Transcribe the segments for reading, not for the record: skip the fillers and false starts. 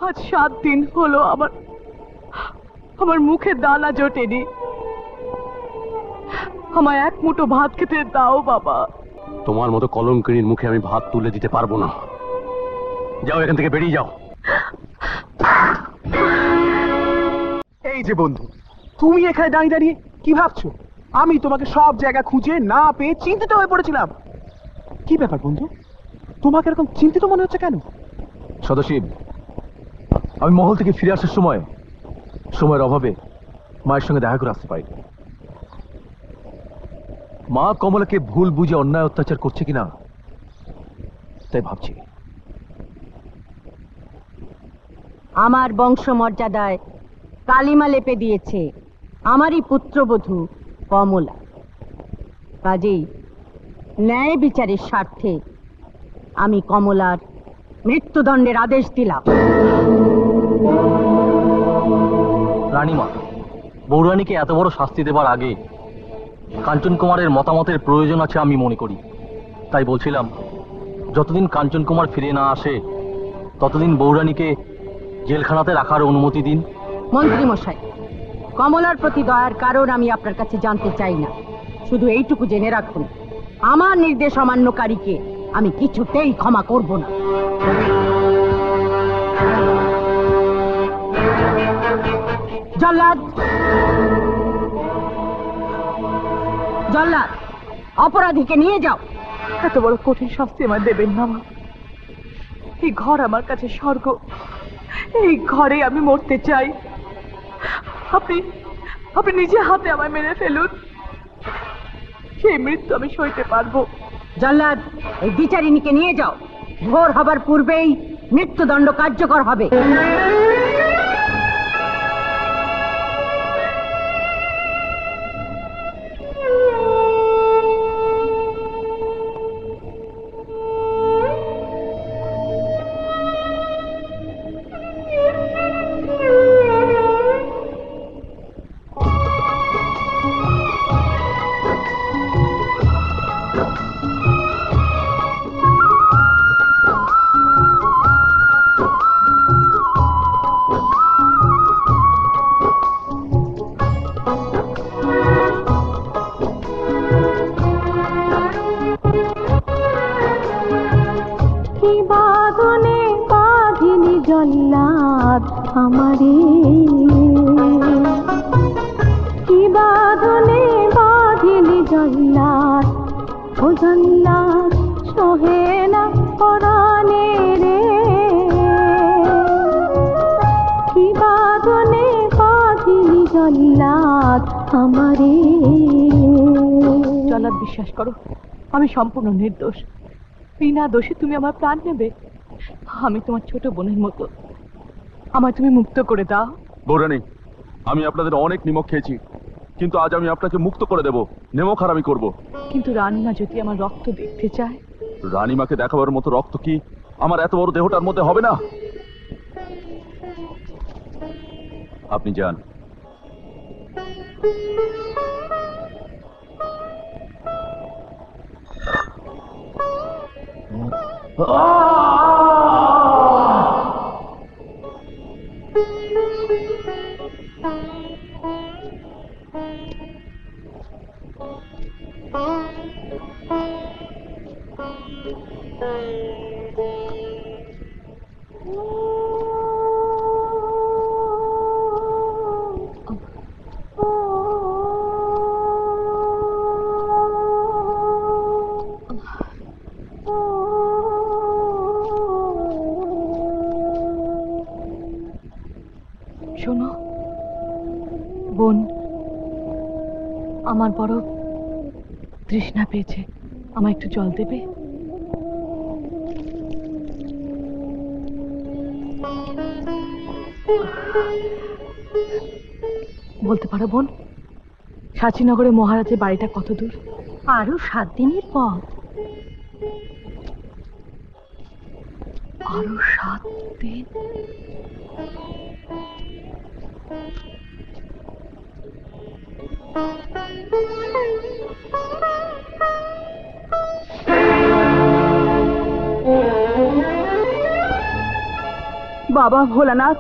আজ 7 দিন হলো আমার মুখে দানা জোটেনি। আমায় এক মুঠো ভাত খেতে দাও বাবা। তোমার মতো কলঙ্কিনীর মুখে আমি ভাত তুলে দিতে পারবো না। যাও, এখান থেকে বেরিয়ে যাও। এই যে বন্ধু, তুমি এখানে দাঁড়িয়ে দাঁড়িয়ে কি ভাবছো? আমি তোমাকে সব জায়গা খুঁজে না পেয়ে চিন্তিত হয়ে পড়েছিলাম। কি ব্যাপার বন্ধু, তোমাকে এরকম চিন্তিত মনে হচ্ছে কেন? সদাশিব, আমি মহল থেকে ফিরে আসার সময়ের অভাবে মায়ের সঙ্গে দেখা করে আসতে পারি। মা কমলাকে ভুল বুঝে অন্যায় অত্যাচার করছে কিনা তাই ভাবছি। আমার বংশমর্যাদায় কালিমা লেপে দিয়েছে আমারই পুত্রবধূ কমলা। কাজেই ন্যায় বিচারের স্বার্থে আমি কমলার মৃত্যুদণ্ডের আদেশ দিলাম। রানীমা, বৌরানীকে এত বড় শাস্তি দেবার আগে কাঞ্চন কুমারের মতামতের প্রয়োজন আছে আমি মনে করি। তাই বলছিলাম, যতদিন কাঞ্চন কুমার ফিরে না আসে ততদিন বৌরানীকে জেলখানাতে রাখার অনুমতি দিন। মন্ত্রী মশাই, কমলার প্রতি দয়ার কারণ আমি আপনার কাছে জানতে চাই না। শুধু এইটুকু জেনে রাখুন, আমার নির্দেশ অমান্যকারীকে আমি কিছুতেই ক্ষমা করব না। জল্লাদ, জল্লাদ, অপরাধীকে নিয়ে যাও। এত বড় কঠিন শাস্তি আমায় দেবেন না মা। এই ঘর আমার কাছে স্বর্গ। এই ঘরে আমি মরতে চাই। আপনি নিজে হাতে আমায় মেরে ফেলুন, সেই মৃত্যু আমি সইতে পারবো। জল্লাদ, এই বিচারিণীকে নিয়ে যাও। ভোর হবার পূর্বেই মৃত্যুদণ্ড কার্যকর হবে। জল্লাদ আমারে, কি বাঁধনে বাঁধিলি জল্লাদ, ও জল্লাদ সহে না পরাণে রে, কি বাঁধনে বাঁধিলি জল্লাদ আমারে। জল্লাদ, বিশ্বাস করো, আমি সম্পূর্ণ নির্দোষ। বিনা দোষে তুমি আমার প্রাণ নেবে? আমি তোমার ছোট বোনের মতো, আমায় তুমি মুক্ত করে দাও। বৌরানী, আমি আপনাদের অনেক নিমক খেয়েছি, কিন্তু আজ আমি আপনাকে মুক্ত করে দেব। নিমক হারামি করব। কিন্তু রানীমা যদি আমার রক্ত দেখতে চায়? রানীমাকে দেখাবার মতো রক্ত কি আমার এত বড় দেহটার মধ্যে হবে না? আপনি যান। শোনো বোন, আমার বড় তৃষ্ণা পেয়েছে, আমায় একটু জল দেবে? বলতে পারো বোন, সাচিনগরে মহারাজের বাড়িটা কত দূর? আরো 7 দিনের পথ। আরো 7 দিন? বাবা ভোলানাথ,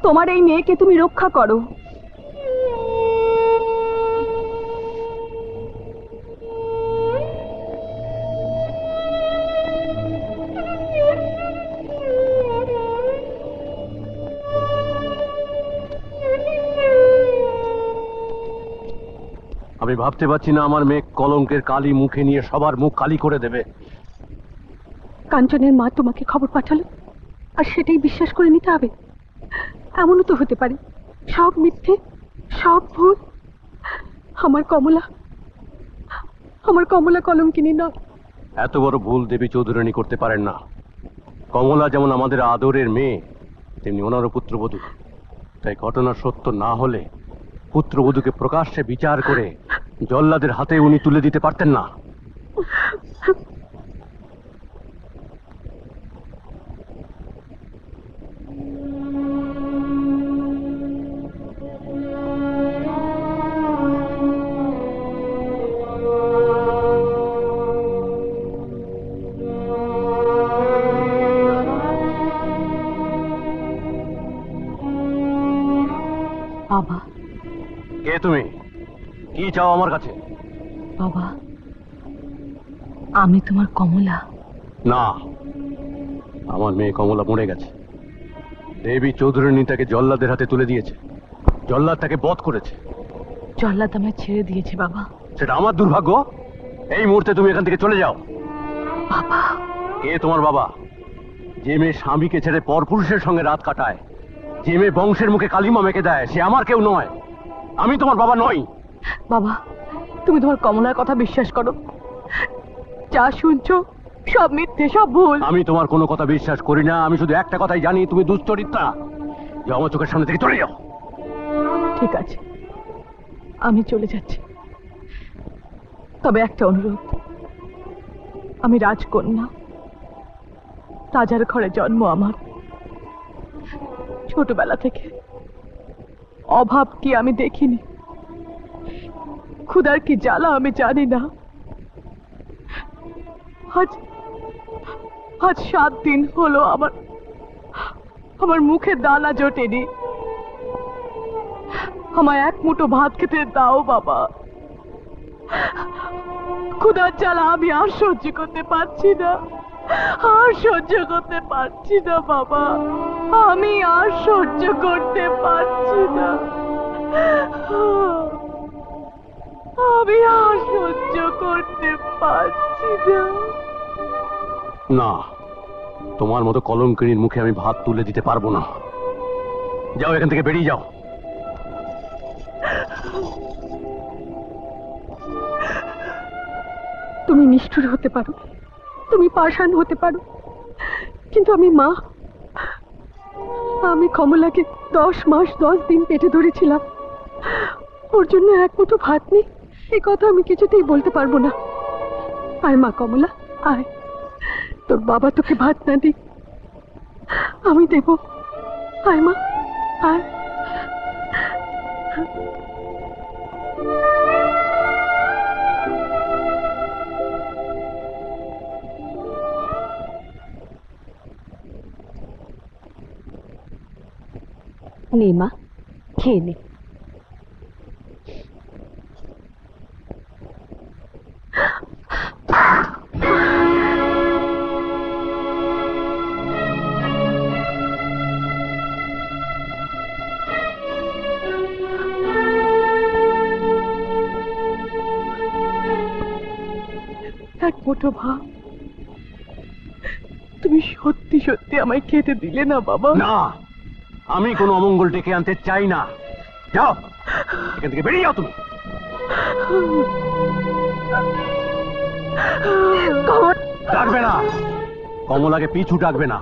তোমার এই মেয়েকে তুমি রক্ষা করো। আমি ভাবতে পারছি না আমার মেয়ে কলঙ্কের কালি মুখে নিয়ে সবার মুখ কালি করে দেবে। কাঞ্চনের মা তোমাকে খবর পাঠালো, আর সেটাই বিশ্বাস করে নিতে হবে? এমনও তো হতে পারে সব মিথ্যে, সব ভুল। আমার কমলা কলঙ্কিনী নয়। এত বড় ভুল দেবী চৌধুরানী করতে পারেন না। কমলা যেমন আমাদের আদরের মেয়ে, তেমনি ওনারও পুত্রবধূ। তাই ঘটনা সত্য না হলে পুত্রবধূকে প্রকাশ্যে বিচার করে জল্লাদের হাতে উনি তুলে দিতে পারতেন না। বাবা। কে তুমি? কি চাও আমার কাছে? বাবা, আমি তোমার কমলা। না, আমার মেয়ে কমলা মরে গেছে। দেবী চৌধুরানী তাকে জল্লাদের হাতে তুলে দিয়েছে। জল্লাদ তাকে বধ করেছে। জল্লাদ আমায় ছেড়ে দিয়েছে বাবা। সেটা আমার দুর্ভাগ্য। এই মুহূর্তে তুমি এখান থেকে চলে যাও। বাবা। কে তোমার বাবা? যে মেয়ে স্বামীকে ছেড়ে পরপুরুষের সঙ্গে রাত কাটায়, যে মেয়ে বংশের মুখে কালিমা মেখে দেয়, সে আমার কেউ নয়। আমি তোমার বাবা নই। বাবা, তুমি তোমার কমলার কথা বিশ্বাস করো। যা শুনছো সব মিথ্যে, সব ভুল। আমি তোমার কোনো কথা বিশ্বাস করি না। আমি শুধু একটা কথাই জানি, তুমি দুশ্চরিত্রা। যে আমার চোখের সামনে থেকে চলে যাও। ঠিক আছে, আমি চলে যাচ্ছি। তবে একটা অনুরোধ, আমি রাজকন্যা, রাজার ঘরে জন্ম আমার। ছোটবেলা থেকে অভাব কি আমি দেখিনি, ক্ষুধার কি জ্বালা আমি জানি না। আজ 7 দিন হলো আমার মুখে দানা জোটেনি। আমায় এক মুঠো ভাত খেতে দাও বাবা। ক্ষুধার জ্বালা আমি আর সহ্য করতে পারছি না, আর সহ্য করতে পারছি না বাবা। আমি আর সহ্য করতে পারছি না। আমি আর সহ্য করতে পারছি না। না, তোমার মতো কলঙ্কিনীর মুখে আমি ভাত তুলে দিতে পারবো না। যাও, এখান থেকে বেরিয়ে যাও। তুমি নিষ্ঠুর হতে পারো, তুমি পাষাণ হতে পারো, কিন্তু আমি মা। আমি কমলাকে 10 মাস 10 দিন পেটে ধরেছিলাম। ওর জন্য এক মুঠো ভাত নেই, এই কথা আমি কিছুতেই বলতে পারবো না। আয় মা কমলা, আয়। তোর বাবা তোকে ভাত না দিক, আমি দেব। আয় মা, আয়। নে মা, খেয়ে নে। এক মুঠো ভাত তুমি সত্যি সত্যি আমায় খেতে দিলে না বাবা? না, আমি কোনো অমঙ্গল ডেকে আনতে চাই না। যাও, এখান থেকে বেরিয়ে যাও তুমি। ডাকবে না, কমলাকে পিছু ডাকবে না।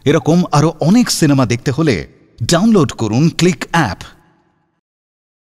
এরকম আরো অনেক সিনেমা দেখতে হলে ডাউনলোড করুন ক্লিক অ্যাপ।